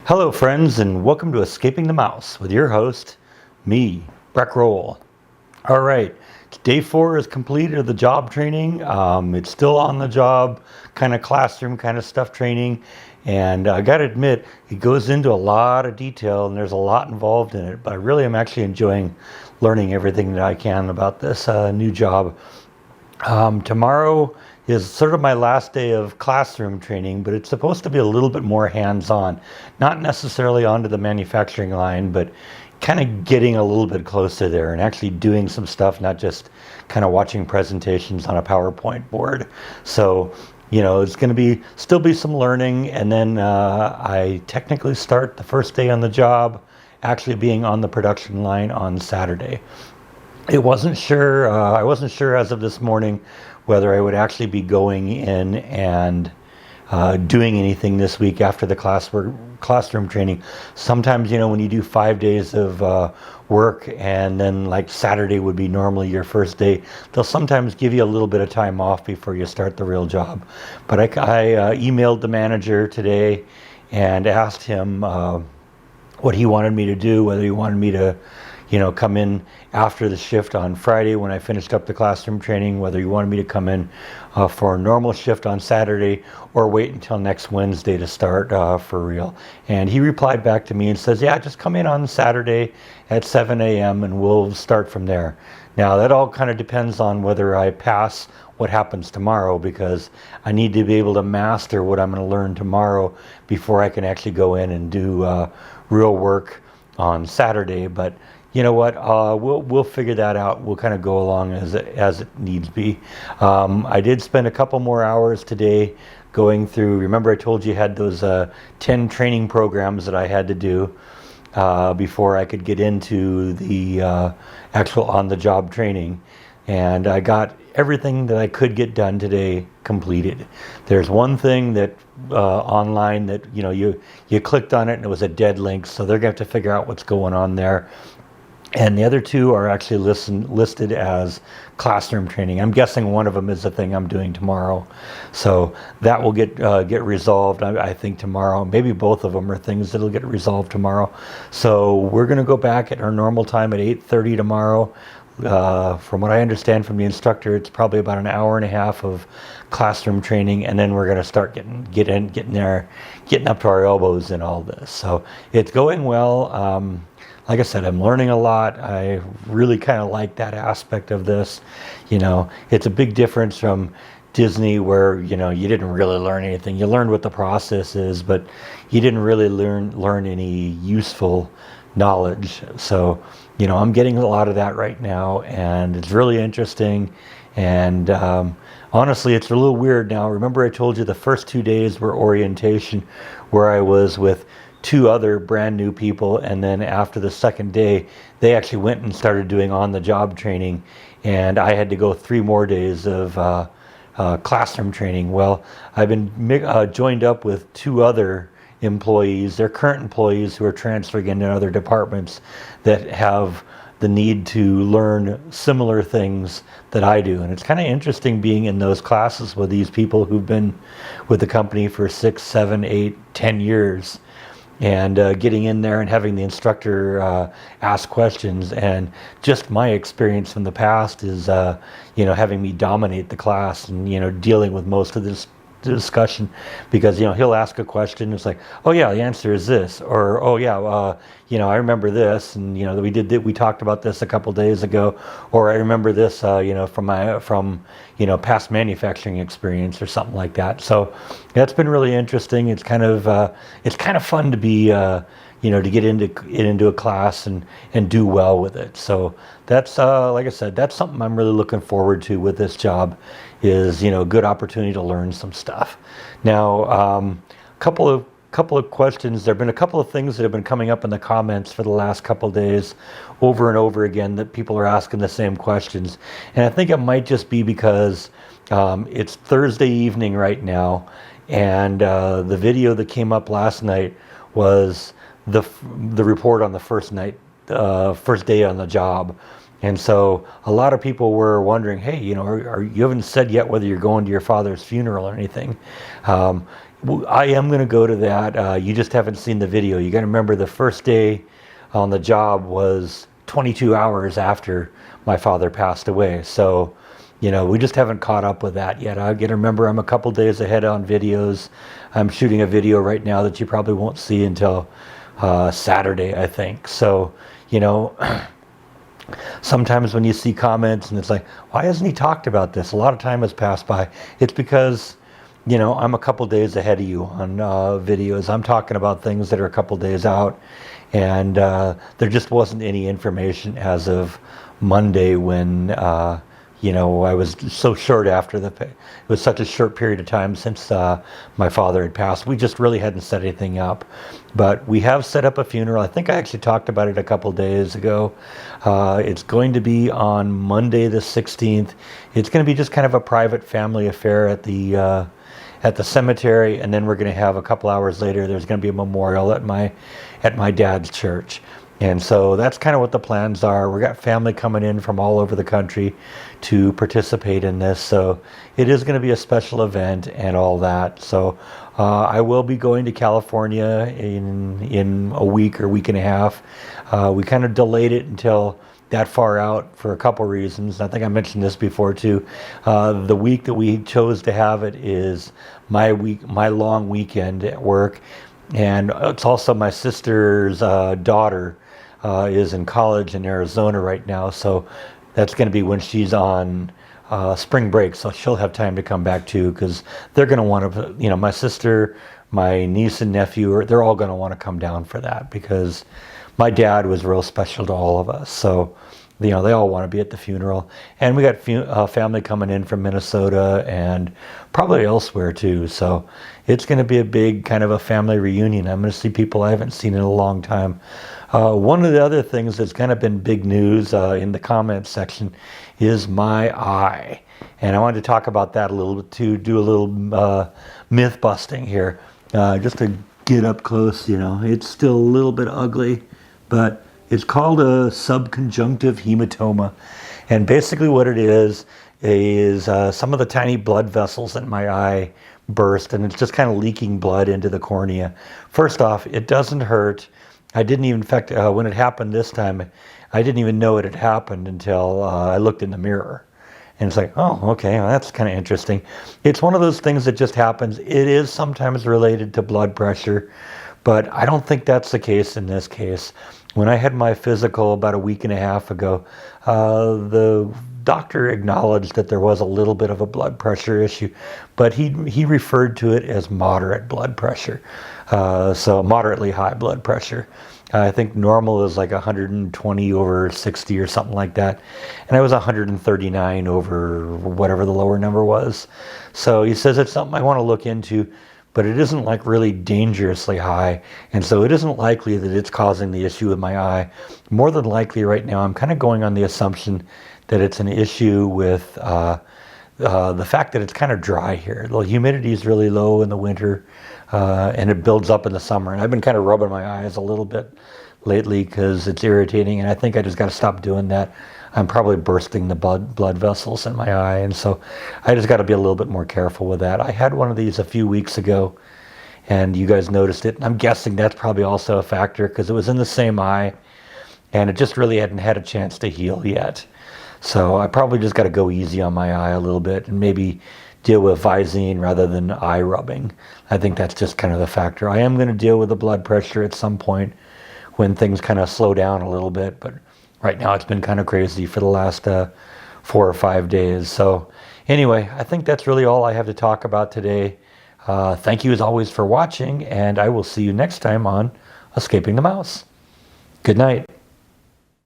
Hello friends, and welcome to Escaping the Mouse with your host, me, Breck Roll. Alright, day 4 is completed of the job training. It's still on the job, kind of classroom kind of stuff training, and I gotta admit, it goes into a lot of detail and there's a lot involved in it, but I really am actually enjoying learning everything that I can about this new job. Tomorrow is sort of my last day of classroom training, but it's supposed to be a little bit more hands-on. Not necessarily onto the manufacturing line, but kind of getting a little bit closer there and actually doing some stuff, not just kind of watching presentations on a PowerPoint board. So, it's going to still be some learning, and then I technically start the first day on the job actually being on the production line on Saturday. I wasn't sure as of this morning whether I would actually be going in and doing anything this week after the classroom training. Sometimes, when you do 5 days of work and then like Saturday would be normally your first day, they'll sometimes give you a little bit of time off before you start the real job. But I emailed the manager today and asked him what he wanted me to do, whether he wanted me to come in after the shift on Friday when I finished up the classroom training, whether you wanted me to come in for a normal shift on Saturday or wait until next Wednesday to start for real. And he replied back to me and says, yeah, just come in on Saturday at 7 a.m. and we'll start from there. Now, that all kind of depends on whether I pass what happens tomorrow, because I need to be able to master what I'm going to learn tomorrow before I can actually go in and do real work on Saturday. But you know what? We'll figure that out. We'll kind of go along as it needs be. I did spend a couple more hours today going through. Remember, I told you I had those 10 training programs that I had to do before I could get into the actual on-the-job training, and I got everything that I could get done today completed. There's one thing that online that you clicked on it and it was a dead link, so they're going to have to figure out what's going on there. And the other two are actually listed as classroom training. I'm guessing one of them is the thing I'm doing tomorrow. So that will get resolved, I think, tomorrow. Maybe both of them are things that'll get resolved tomorrow. So we're going to go back at our normal time at 8:30 tomorrow. From what I understand from the instructor, it's probably about an hour and a half of classroom training, and then we're going to start getting up to our elbows in all this. So it's going well. Like I said, I'm learning a lot. I really kind of like that aspect of this. It's a big difference from Disney where, you didn't really learn anything. You learned what the process is, but you didn't really learn any useful knowledge. So, I'm getting a lot of that right now, and it's really interesting. And honestly, it's a little weird now. Remember, I told you the first 2 days were orientation, where I was with 2 other brand new people, and then after the second day they actually went and started doing on-the-job training, and I had to go 3 more days of classroom training. Well, I've been joined up with 2 other employees. They're current employees who are transferring into other departments that have the need to learn similar things that I do. And it's kind of interesting being in those classes with these people who've been with the company for 6, 7, 8, 10 years. And getting in there and having the instructor ask questions, and just my experience from the past is, having me dominate the class and, dealing with most of this discussion, because he'll ask a question, it's like, oh yeah, the answer is this, or oh yeah, I remember this, and we talked about this a couple days ago, or I remember this from past manufacturing experience or something like that. So that's been really interesting. It's kind of fun to be to get into a class and do well with it. So that's like I said, that's something I'm really looking forward to with this job, is good opportunity to learn some stuff. Now, couple of questions. There have been a couple of things that have been coming up in the comments for the last couple of days over and over again that people are asking the same questions, and I think it might just be because it's Thursday evening right now, and the video that came up last night was the report on the first day on the job. And so a lot of people were wondering, hey, you haven't said yet whether you're going to your father's funeral or anything. Um, I am going to go to that. You just haven't seen the video. You got to remember the first day on the job was 22 hours after my father passed away. So, we just haven't caught up with that yet. I got to remember I'm a couple days ahead on videos. I'm shooting a video right now that you probably won't see until Saturday, I think. So, sometimes when you see comments and it's like, why hasn't he talked about this? A lot of time has passed by. It's because, I'm a couple days ahead of you on videos. I'm talking about things that are a couple days out. And there just wasn't any information as of Monday when, I was so short after it was such a short period of time since my father had passed. We just really hadn't set anything up. But we have set up a funeral. I think I actually talked about it a couple days ago. It's going to be on Monday the 16th. It's going to be just kind of a private family affair at the cemetery, and then we're going to have a couple hours later, there's going to be a memorial at my dad's church. And so that's kind of what the plans are. We got family coming in from all over the country to participate in this. So it is going to be a special event and all that. So I will be going to California in a week or week and a half. We kind of delayed it until that far out for a couple reasons. I think I mentioned this before too. The week that we chose to have it is my long weekend at work. And it's also my sister's daughter is in college in Arizona right now, so that's going to be when she's on spring break, so she'll have time to come back too, because they're going to want to, my sister, my niece and nephew, they're all going to want to come down for that, because my dad was real special to all of us. So, they all want to be at the funeral. And we got family coming in from Minnesota and probably elsewhere too. So it's going to be a big kind of a family reunion. I'm going to see people I haven't seen in a long time. One of the other things that's kind of been big news in the comments section is my eye. And I wanted to talk about that a little bit too, do a little myth busting here. Just to get up close, it's still a little bit ugly, but it's called a sub-conjunctive hematoma. And basically what it is some of the tiny blood vessels in my eye burst, and it's just kind of leaking blood into the cornea. First off, it doesn't hurt. I didn't even, in fact, when it happened this time, I didn't even know it had happened until I looked in the mirror. And it's like, oh, okay, well, that's kind of interesting. It's one of those things that just happens. It is sometimes related to blood pressure, but I don't think that's the case in this case. When I had my physical about a week and a half ago, the doctor acknowledged that there was a little bit of a blood pressure issue, but he referred to it as moderate blood pressure, so moderately high blood pressure. I think normal is like 120 over 60 or something like that, and I was 139 over whatever the lower number was. So he says it's something I want to look into, but it isn't like really dangerously high, and so it isn't likely that it's causing the issue with my eye. More than likely right now, I'm kind of going on the assumption that it's an issue with the fact that it's kind of dry here. The humidity is really low in the winter, and it builds up in the summer. And I've been kind of rubbing my eyes a little bit lately because it's irritating, and I think I just got to stop doing that. I'm probably bursting the blood vessels in my eye, and so I just got to be a little bit more careful with that. I had one of these a few weeks ago, and you guys noticed it. And I'm guessing that's probably also a factor because it was in the same eye, and it just really hadn't had a chance to heal yet. So I probably just got to go easy on my eye a little bit and maybe deal with Visine rather than eye rubbing. I think that's just kind of the factor. I am going to deal with the blood pressure at some point when things kind of slow down a little bit, but right now it's been kind of crazy for the last 4 or 5 days. So anyway, I think that's really all I have to talk about today. Thank you as always for watching, and I will see you next time on Escaping the Mouse. Good night.